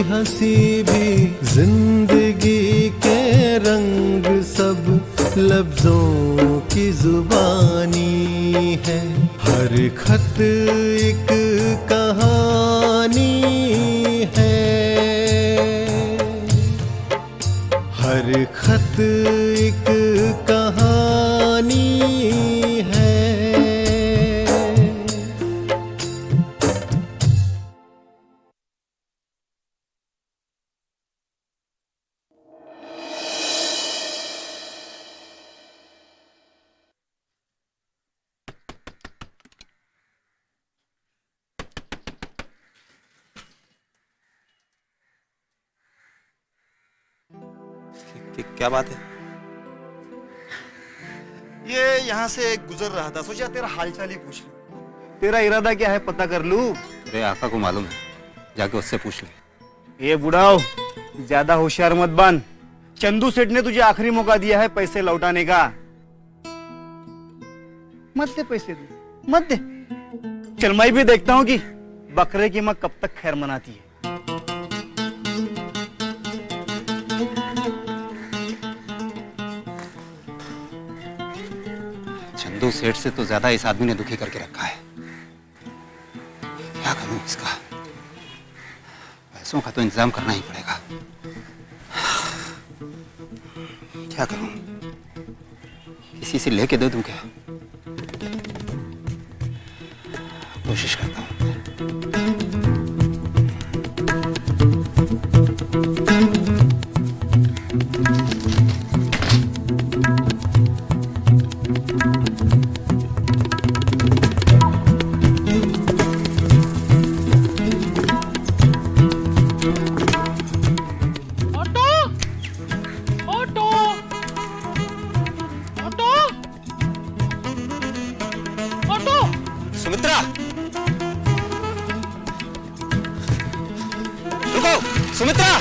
हंसी भी जिंदगी के रंग सब लफ्जों की जुबानी है। हर खत एक कहानी है, हर खत एक कहानी है। क्या बात है? ये यहाँ से गुजर रहा था, सोचा तेरा हालचाल ही पूछ लूं। तेरा इरादा क्या है पता कर लूं। तेरे आका को मालूम है, जाके उससे पूछ ले। ये बुढ़ाओ, ज्यादा होशियार मत बन। चंदू सेठ ने तुझे आखिरी मौका दिया है पैसे लौटाने का। मत दे पैसे, दे मत दे। चल मैं भी देखता हूँ कि बकरे की माँ कब तक खैर मनाती है। चंदू सेठ से तो ज्यादा इस आदमी ने दुखी करके रखा है। क्या करूं इसका? पैसों का तो इंतजाम करना ही पड़ेगा। क्या करूं? किसी से लेके दे दूं क्या? कोशिश करता हूं। सुमित्रा, रुको। सुमित्रा,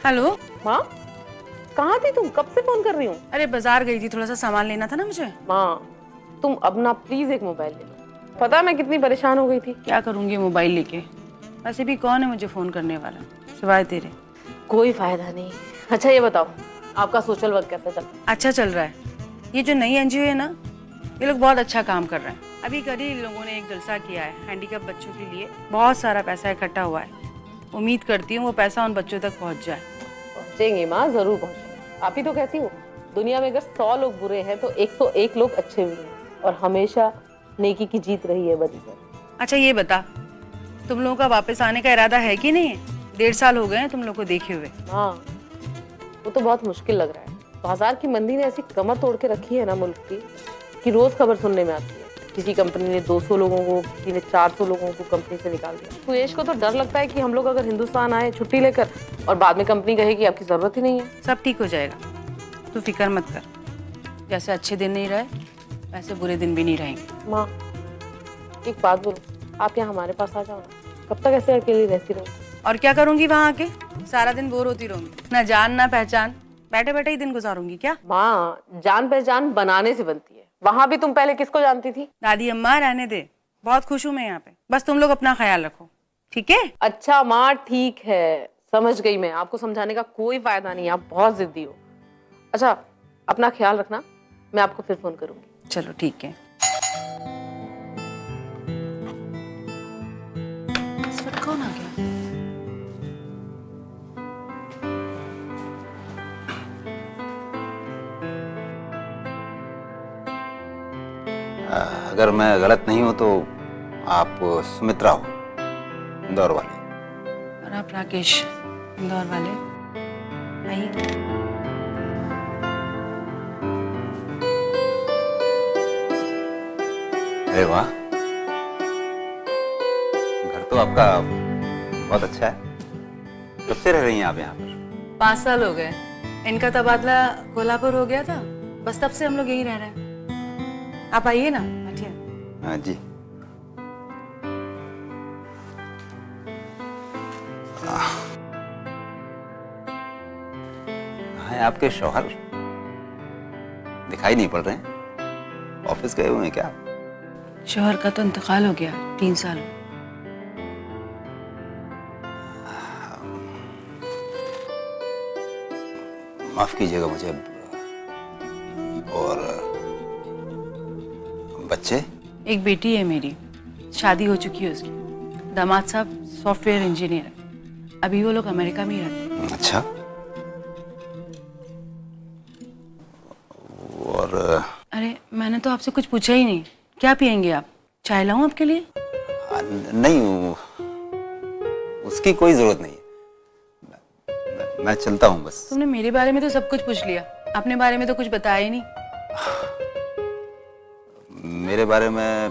हेलो माँ, कहाँ थी तुम? कब से फोन कर रही हूँ। अरे बाजार गई थी, थोड़ा सा सामान लेना था ना मुझे। माँ तुम अब ना प्लीज एक मोबाइल ले लो। पता है मैं कितनी परेशान हो गई थी। क्या करूंगी मोबाइल लेके? वैसे भी कौन है मुझे फोन करने वाला सिवाय तेरे? कोई फायदा नहीं। अच्छा ये बताओ, आपका सोशल वर्क कैसा चल रहा है? अच्छा चल रहा है। ये जो नई एनजीओ है ना, ये लोग बहुत अच्छा काम कर रहे हैं। अभी कल ही लोगों ने एक जलसा किया है हैंडीकैप बच्चों के लिए। बहुत सारा पैसा इकट्ठा हुआ है। उम्मीद करती हूँ वो पैसा उन बच्चों तक पहुँच जाए। पहुँचेंगे माँ, जरूर पहुँचेंगे। आप ही तो कहती हो दुनिया में अगर 100 लोग बुरे हैं तो 101 लोग अच्छे भी हैं, और हमेशा नेकी की जीत रही है बदी पर। अच्छा ये बता, तुम लोगों का वापस आने का इरादा है कि नहीं है? 1.5 साल हो गए हैं तुम लोग को देखे हुए। हाँ वो तो बहुत मुश्किल लग रहा है। बाजार की मंदी ने ऐसी कमर तोड़ के रखी है ना मुल्क की, कि रोज खबर सुनने में आती है। किसी कंपनी ने 200 लोगों को, किसी ने 400 लोगों को कंपनी से निकाल दिया। सुयश को तो डर लगता है कि हम लोग अगर हिंदुस्तान आए छुट्टी लेकर और बाद में कंपनी कहे कि आपकी जरूरत ही नहीं है। सब ठीक हो जाएगा, तू फिक्र मत कर। जैसे अच्छे दिन नहीं रहे वैसे बुरे दिन भी नहीं रहेंगे। माँ एक बात बोलो, आप यहाँ हमारे पास आ जाओ ना। कब तक ऐसे अकेली रहती रहोगी? और क्या करूंगी वहां आके? सारा दिन बोर होती रहूंगी, ना जान ना पहचान, बैठे बैठे ही दिन गुजारूंगी क्या? माँ जान पहचान बनाने से बनती है। वहां भी तुम पहले किसको जानती थी? दादी अम्मा रहने दे, बहुत खुश हूँ मैं यहाँ पे। बस तुम लोग अपना ख्याल रखो, ठीक है? अच्छा माँ ठीक है, समझ गई मैं। आपको समझाने का कोई फायदा नहीं, आप बहुत जिद्दी हो। अच्छा अपना ख्याल रखना, मैं आपको फिर फोन करूंगी। चलो ठीक है। सर कौन आ गया? अगर मैं गलत नहीं हूं तो आप सुमित्रा हो, इंदौर वाली। और आप राकेश, इंदौर वाले। आइए। अरे वाह, घर तो आपका बहुत अच्छा है। कब से रह रही हैं आप यहाँ पर? 5 साल हो गए। इनका तबादला कोल्हापुर हो गया था, बस तब से हम लोग यहीं रह रहे हैं। आप आइए ना, बैठिए। हाँ जी। कहाँ है आपके शौहर? दिखाई नहीं पड़ रहे हैं। ऑफिस गए हुए हैं क्या? शौहर का तो इंतकाल हो गया 3 साल में। माफ कीजिएगा मुझे। और बच्चे? एक बेटी है मेरी, शादी हो चुकी है उसकी। दामाद साहब सॉफ्टवेयर इंजीनियर है। अभी वो लोग अमेरिका में ही रहते हैं। अच्छा। और अरे मैंने तो आपसे कुछ पूछा ही नहीं। क्या पियेंगे आप? चाय लाऊं आपके लिए? नहीं, उसकी कोई जरूरत नहीं है। मैं चलता हूँ बस। तुमने मेरे बारे में तो सब कुछ पूछ लिया, अपने बारे में तो कुछ बताया ही नहीं। मेरे बारे में,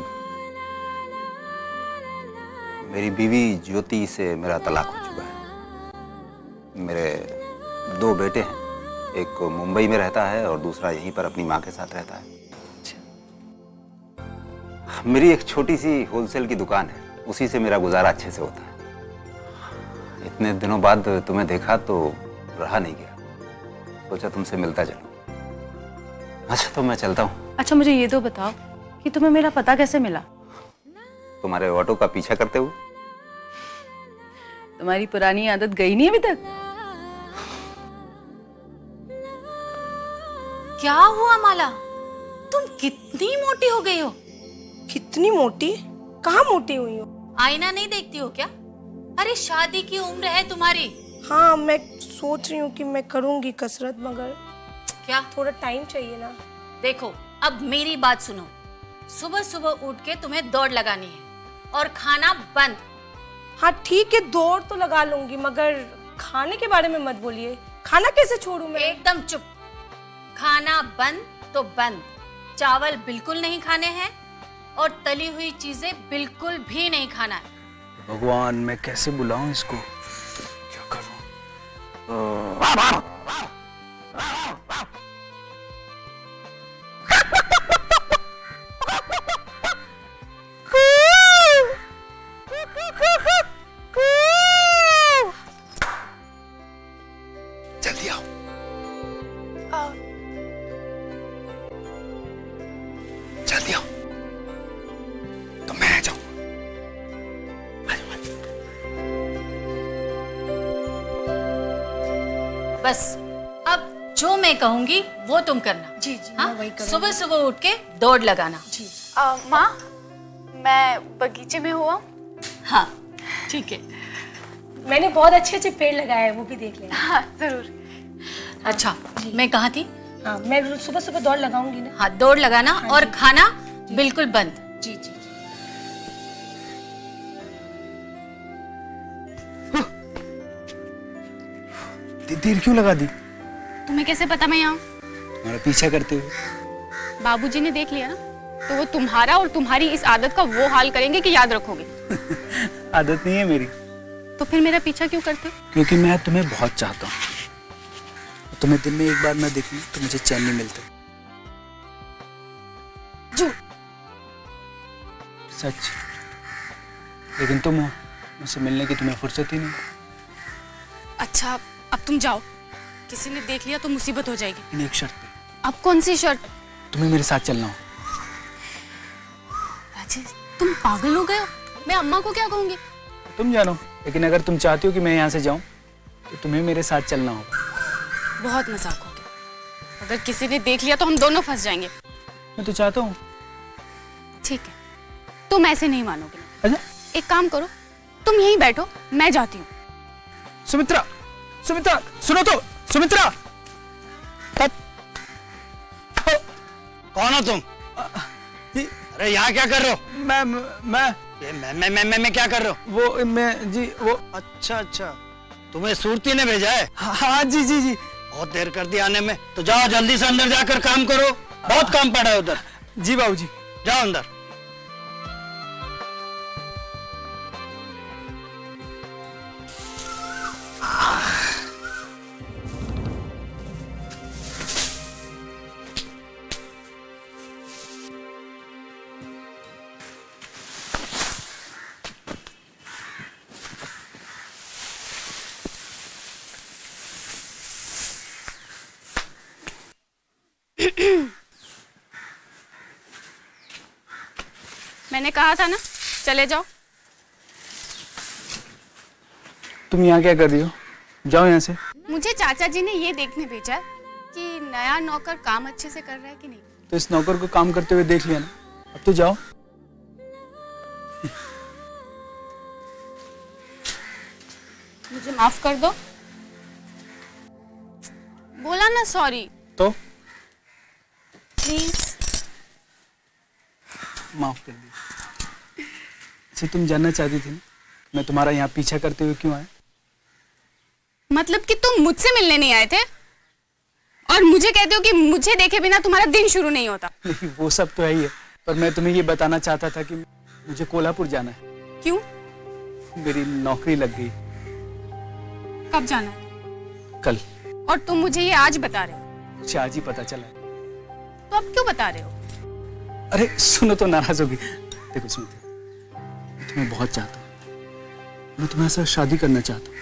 मेरी बीवी ज्योति से मेरा तलाक हो चुका है। मेरे 2 बेटे हैं, एक मुंबई में रहता है और दूसरा यहीं पर अपनी माँ के साथ रहता है। मेरी एक छोटी सी होलसेल की दुकान है, उसी से मेरा गुजारा अच्छे से होता है। इतने दिनों बाद तुम्हें देखा तो रहा नहीं गया, सोचा तुमसे मिलता चलूं। अच्छा तो मैं चलता हूँ। अच्छा मुझे ये तो बताओ कि तुम्हें मेरा पता कैसे मिला? तुम्हारे ऑटो का पीछा करते हुए। तुम्हारी पुरानी आदत गई नहीं अभी तक? क्या हुआ माला, तुम कितनी मोटी हो गई हो? कितनी मोटी? कहाँ मोटी हुई हो? आईना नहीं देखती हो क्या? अरे शादी की उम्र है तुम्हारी। हाँ मैं सोच रही हूँ कि मैं करूँगी कसरत, मगर क्या? थोड़ा टाइम चाहिए ना। देखो अब मेरी बात सुनो, सुबह सुबह उठ के तुम्हें दौड़ लगानी है और खाना बंद। हाँ ठीक है, दौड़ तो लगा लूंगी, मगर खाने के बारे में मत बोलिए। खाना कैसे छोड़ूं मैं? एकदम चुप। खाना बंद तो बंद। चावल बिल्कुल नहीं खाने हैं और तली हुई चीजें बिल्कुल भी नहीं खाना है। भगवान, मैं कैसे बुलाऊं इसको? क्या करूं? जल्दी आओ। जल्दी आओ। तो मैं आ जाऊं। बस अब जो मैं कहूंगी वो तुम करना। जी जी हाँ? मैं वही करूँगी। सुबह सुबह उठ के दौड़ लगाना। जी। माँ, मैं बगीचे में हुआ। हाँ ठीक है। मैंने बहुत अच्छे अच्छे पेड़ लगाए हैं, वो भी देख लेना। हाँ जरूर। अच्छा मैं कहाँ थी? हाँ मैं सुबह सुबह दौड़ लगाऊंगी ना। हाँ दौड़ लगाना और खाना बिल्कुल बंद। जी जी जी। देर क्यों लगा दी? तुम्हें कैसे पता मैं यहाँ? तुम्हारा पीछा करते हुए। बाबूजी ने देख लिया ना, तो वो तुम्हारा और तुम्हारी इस आदत का वो हाल करेंगे कि याद रखोगे। आदत नहीं है मेरी। तो फिर मेरा पीछा क्यों करते हो? क्योंकि मैं तुम्हें बहुत चाहता हूँ। तुम्हें दिन में एक बार मैं देखूं तो मुझे चैन नहीं मिलता। झूठ। सच। लेकिन तुम हो, मुझसे मिलने की तुम्हें फुर्सत ही नहीं। अच्छा अब तुम जाओ, किसी ने देख लिया तो मुसीबत हो जाएगी। इन एक शर्त पे। अब कौन सी शर्त? तुम्हें मेरे साथ चलना हो। राजेश तुम पागल हो गए हो? मैं अम्मा को क्या कहूंगी? तुम जानो, लेकिन अगर तुम चाहती हो कि मैं यहाँ से जाऊँ तो तुम्हें मेरे साथ चलना होगा। बहुत मजाक हो गया। अगर किसी ने देख लिया तो हम दोनों फंस जाएंगे। मैं तो चाहता हूँ। ठीक है, तुम ऐसे नहीं मानोगे। अच्छा एक काम करो, तुम यहीं बैठो, मैं जाती हूँ। सुमित्रा, सुमित्रा सुनो तो। सुमित्रा कौन हो तुम? जी अरे यहाँ क्या कर रहे हो? मैं ये मैं क्या कर रहे हो? वो मैं जी वो अच्छा तुम्हें सूरती ने भेजा है? हाँ जी जी जी। बहुत देर कर दी आने में, तो जाओ जल्दी से अंदर जाकर काम करो, बहुत काम पड़ा है उधर। जी बाबूजी। जाओ अंदर। मैंने कहा था ना, चले जाओ। तुम यहाँ क्या कर रही हो? जाओ यहाँ से। मुझे चाचा जी ने ये देखने भेजा है कि नया नौकर काम अच्छे से कर रहा है कि नहीं। तो इस नौकर को काम करते हुए देख लिया ना, अब तो जाओ। मुझे माफ कर दो। बोला ना सॉरी। तो प्लीज। माफ कर दी। अच्छा, तुम जानना चाहती थी ना मैं तुम्हारा यहाँ पीछा करते हुए क्यों आया? मतलब कि तुम मुझसे मिलने नहीं आए थे और मुझे कहते हो कि मुझे देखे बिना तुम्हारा दिन शुरू नहीं होता। नहीं, वो सब तो है ही है, पर मैं तुम्हें ये बताना चाहता था कि मुझे कोल्हापुर जाना है। क्यों? मेरी नौकरी लग गई। कब जाना है? कल। और तुम मुझे ये आज बता रहे हो? मुझे आज ही पता चला है। तो अब क्यों बता रहे हो? अरे सुनो तो नाराज होगी। देखो स्मृति, मैं तुम्हें बहुत चाहता हूँ। मैं तुम्हारे साथ शादी करना चाहता हूँ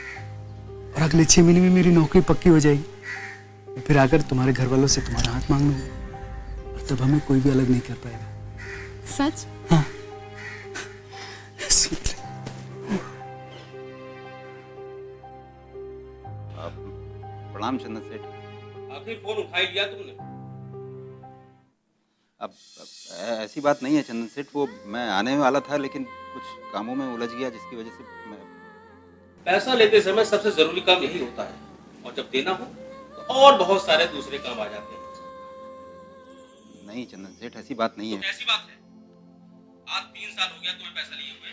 और अगले 6 महीने में मेरी नौकरी पक्की हो जाएगी। फिर आकर तुम्हारे घर वालों से तुम्हारा हाथ मांग लूंगा और तब हमें कोई भी अलग नहीं कर पाएगा। सच? हाँ। प्रणाम चंदन सेठ। आखिर फोन उठाई लिया तुमने? अब ऐसी बात नहीं है चंदन सेठ, वो मैं आने वाला था लेकिन कुछ कामों में उलझ गया जिसकी वजह से मैं। पैसा लेते समय सबसे जरूरी काम यही होता है, और जब देना हो तो और बहुत सारे दूसरे काम आ जाते हैं। नहीं चंदन सेठ, ऐसी बात नहीं है। तो कैसी बात है? आज 3 साल हो गया तुम्हें पैसा लिए हुए।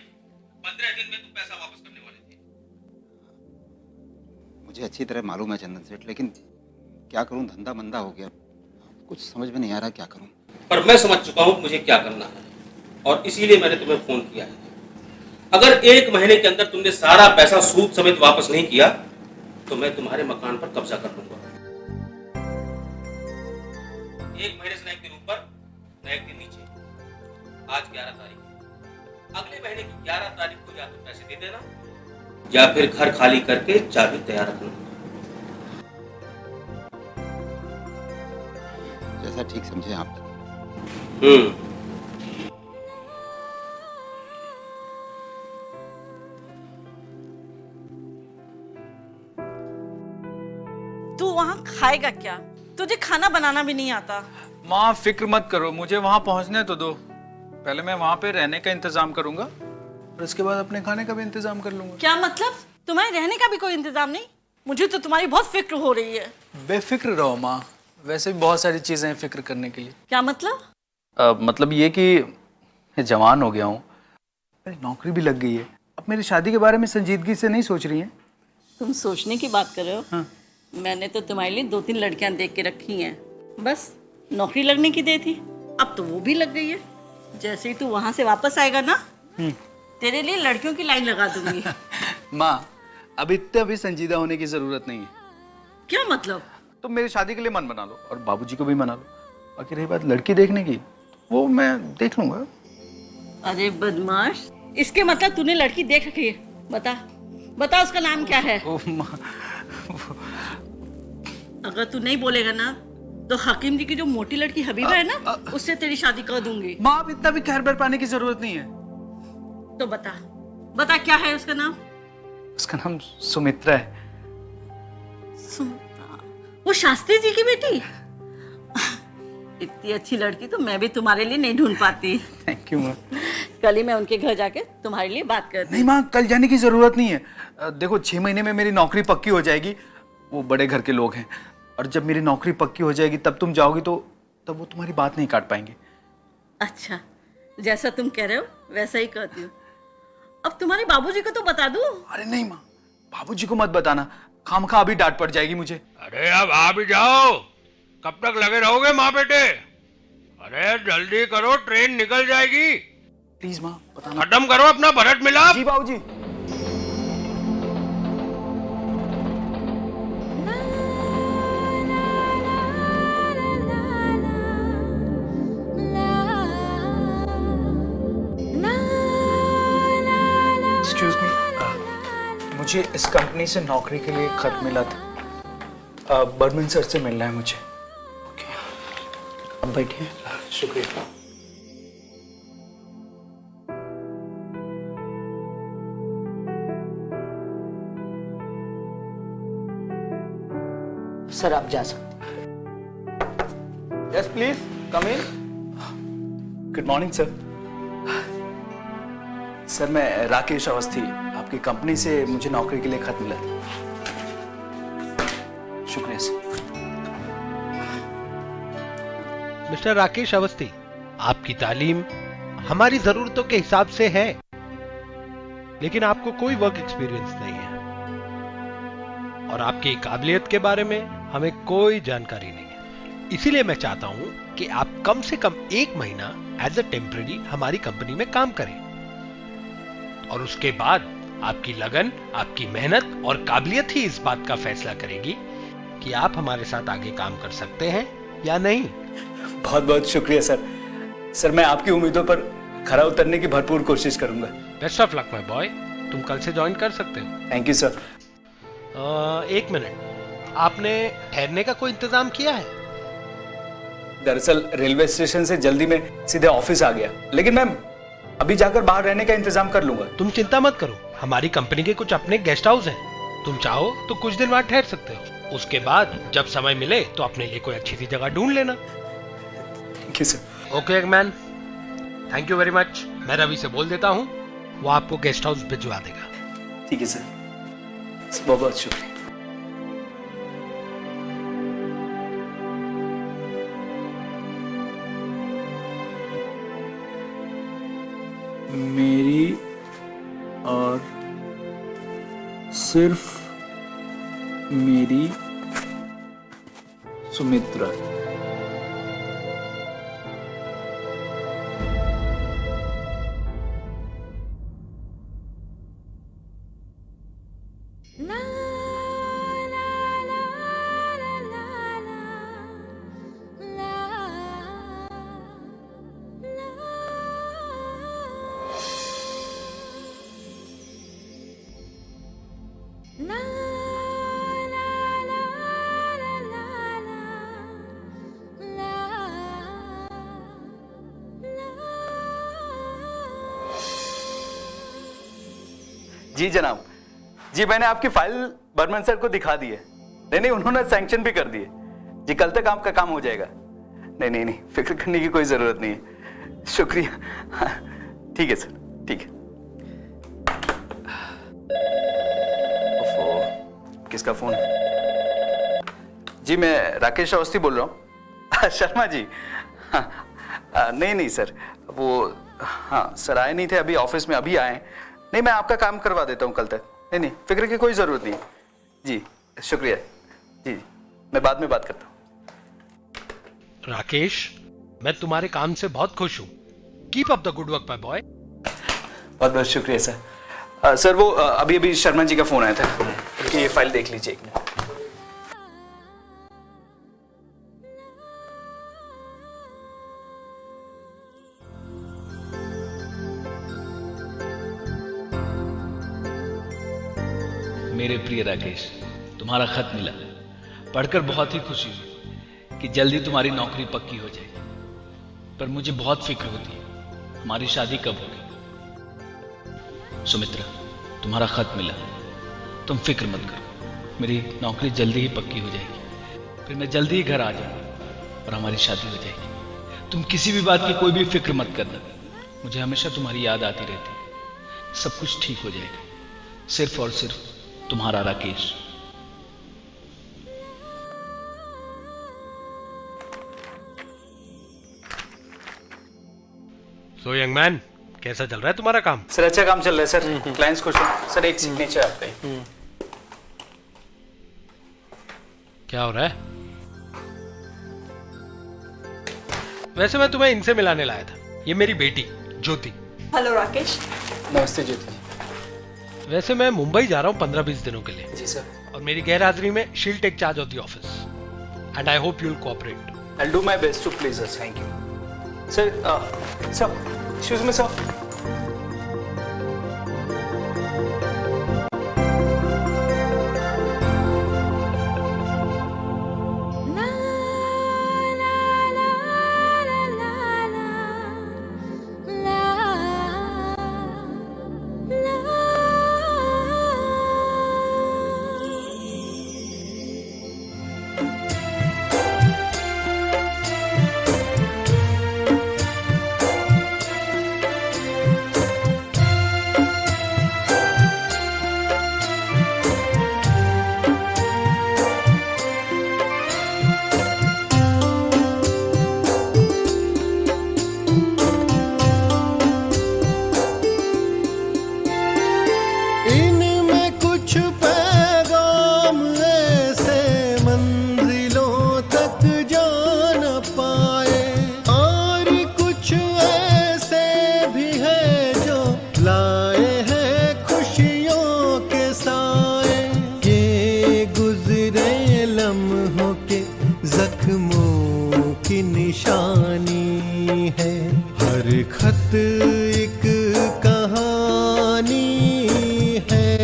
15 दिन में तुम पैसा वापस करने वाले थे। मुझे अच्छी तरह मालूम है चंदन सेठ, लेकिन क्या करूं, धंधा मंदा हो गया, कुछ समझ में नहीं आ रहा क्या करूं। पर मैं समझ चुका हूं मुझे क्या करना है, और इसीलिए मैंने तुम्हें फोन किया है। अगर 1 महीने के अंदर तुमने सारा पैसा सूद समेत वापस नहीं किया तो मैं तुम्हारे मकान पर कब्जा कर लूंगा। 1 महीने से न एक दिन ऊपर न एक दिन नीचे। आज 11 तारीख है। अगले महीने की 11 तारीख को या तो पैसे दे देना या फिर घर खाली करके चाबी तैयार रखना। जैसा ठीक समझे आप। तू वहाँ खाएगा क्या? तुझे खाना बनाना भी नहीं आता। माँ फिक्र मत करो, मुझे वहाँ पहुँचने तो दो। पहले मैं वहाँ पे रहने का इंतजाम करूंगा और उसके बाद अपने खाने का भी इंतजाम कर लूंगा। क्या मतलब? तुम्हारे रहने का भी कोई इंतजाम नहीं? मुझे तो तुम्हारी बहुत फिक्र हो रही है। बेफिक्र रहो माँ, वैसे भी बहुत सारी चीजें हैं फिक्र करने के लिए। क्या मतलब? मतलब ये कि मैं जवान हो गया हूँ, मेरी नौकरी भी लग गई है। अब मेरी शादी के बारे में संजीदगी से नहीं सोच रही हैं। तुम सोचने की बात कर रहे हो? हाँ। मैंने तो तुम्हारे लिए 2-3 लड़कियां देख के रखी हैं, बस नौकरी लगने की देर थी। अब तो वो भी लग गई है। जैसे ही तू वहां से वापस आएगा ना, तेरे लिए लड़कियों की लाइन लगा दूंगी। माँ अब इतना भी संजीदा होने की जरूरत नहीं है। क्या मतलब? तुम मेरी शादी के लिए मन बना लो और बाबूजी को भी मना लो। बाकी रही बात लड़की देखने की, वो मैं देख लूंगा। अरे बदमाश, इसके मतलब तूने लड़की देख रखी है? बता बता, उसका नाम क्या है? अगर तू नहीं बोलेगा ना तो हकीम जी की जो मोटी लड़की हबीबा है ना, उससे तेरी शादी कर दूंगी। माँ अब इतना भी खैर बर पाने की जरूरत नहीं है। तो बता बता, क्या है उसका नाम? उसका नाम सुमित्रा है। सुमित्रा? वो शास्त्री जी की बेटी? इतनी अच्छी लड़की तो मैं भी तुम्हारे लिए नहीं ढूंढ पाती। थैंक यू माँ। कल ही मैं उनके घर जाके तुम्हारे लिए बात करती। नहीं माँ, कल जाने की जरूरत नहीं है। देखो 6 महीने में मेरी नौकरी पक्की हो जाएगी। वो बड़े घर के लोग हैं और जब मेरी नौकरी पक्की हो जाएगी तब तुम जाओगी तो तब वो तुम्हारी बात नहीं काट पाएंगे। अच्छा, जैसा तुम कह रहे हो वैसा ही करती हूँ। अब तुम्हारे बाबूजी को तो बता दूं? अरे नहीं माँ, बाबूजी को मत बताना, खामखा अभी डांट पड़ जाएगी मुझे। अरे अब आ भी जाओ, कब तक लगे रहोगे माँ बेटे? अरे जल्दी करो, ट्रेन निकल जाएगी। प्लीज माँ बताना। खत्म करो अपना भरत मिलाप। जी बाबूजी। एक्सक्यूज मी, मुझे इस कंपनी से नौकरी के लिए खत मिला था। बर्मन सर से मिलना है मुझे। ओके, अब बैठिए। शुक्रिया। सर आप जा सकते। Yes please come in. Good morning sir. Sir मैं राकेश अवस्थी, आपकी कंपनी से मुझे नौकरी के लिए खत मिला। शुक्रिया सर। मिस्टर राकेश अवस्थी, आपकी तालीम हमारी जरूरतों के हिसाब से है, लेकिन आपको कोई वर्क एक्सपीरियंस नहीं है और आपकी काबिलियत के बारे में हमें कोई जानकारी नहीं है। इसीलिए मैं चाहता हूं कि आप कम से कम 1 महीना एज अ टेम्पररी हमारी कंपनी में काम करें और उसके बाद आपकी लगन, आपकी मेहनत और काबिलियत ही इस बात का फैसला करेगी कि आप हमारे साथ आगे काम कर सकते हैं या नहीं। बहुत बहुत शुक्रिया सर। सर मैं आपकी उम्मीदों पर खरा उतरने की भरपूर कोशिश करूंगा। Best of luck my boy, तुम कल से ज्वाइन कर सकते हो। Thank you sir. 1 मिनट, आपने ठहरने का कोई इंतजाम किया है? दरअसल रेलवे स्टेशन से जल्दी में सीधे ऑफिस आ गया, लेकिन मैं अभी जाकर बाहर रहने का इंतजाम कर लूंगा। तुम चिंता मत करो, हमारी कंपनी के कुछ अपने गेस्ट हाउस हैं। तुम चाहो तो कुछ दिन वहां ठहर सकते हो। उसके बाद जब समय मिले तो अपने लिए कोई अच्छी सी जगह ढूंढ लेना। Thank you sir. Okay man, thank you very much. मैं रवि से बोल देता हूँ, वो आपको गेस्ट हाउस भिजवा देगा। ठीक है सर, बहुत बहुत शुक्रिया। मेरी और सिर्फ मेरी सुमित्रा। जी जनाब, जी मैंने आपकी फाइल बर्मन सर को दिखा दी है। नहीं, उन्होंने सैंक्शन भी कर दिए। जी कल तक आपका काम हो जाएगा। नहीं, फिक्र करने की कोई जरूरत नहीं है। शुक्रिया। ठीक है सर, ठीक है। किसका फोन? जी मैं राकेश अवस्थी बोल रहा हूँ। शर्मा जी? नहीं सर, वो हाँ सर आए नहीं थे अभी ऑफिस में, अभी आए। नहीं मैं आपका काम करवा देता हूँ कल तक। नहीं फिक्र की कोई जरूरत नहीं। जी शुक्रिया। जी मैं बाद में बात करता हूँ। राकेश, मैं तुम्हारे काम से बहुत खुश हूँ। Keep up the good work my boy. बहुत बहुत शुक्रिया सर। सर वो अभी शर्मा जी का फोन आया था कि ये फाइल देख लीजिए एक मिनट। मेरे प्रिय राकेश, तुम्हारा खत मिला, पढ़कर बहुत ही खुशी हुई कि जल्दी तुम्हारी नौकरी पक्की हो जाएगी। पर मुझे बहुत फिक्र होती है हमारी शादी कब होगी। सुमित्रा, तुम्हारा खत मिला, तुम फिक्र मत करो, मेरी नौकरी जल्दी ही पक्की हो जाएगी। फिर मैं जल्दी ही घर आ जाऊंगा और हमारी शादी हो जाएगी। तुम किसी भी बात की कोई भी फिक्र मत करना, मुझे हमेशा तुम्हारी याद आती रहती है। सब कुछ ठीक हो जाएगा। सिर्फ और सिर्फ तुम्हारा राकेश। सो यंग मैन, कैसा चल रहा है तुम्हारा काम? सर अच्छा काम चल रहा है सर, क्लाइंट्स खुश हैं। सर एक सिग्नेचर आपका ही। क्या हो रहा है? वैसे मैं तुम्हें इनसे मिलाने लाया था, ये मेरी बेटी ज्योति। हेलो राकेश। नमस्ते ज्योति। वैसे मैं मुंबई जा रहा हूँ 15-20 दिनों के लिए। जी सर। और मेरी गैरहाजिरी में she will take charge of the office and I hope you will cooperate. I will do my best to please us. Thank you sir. Sir excuse me sir.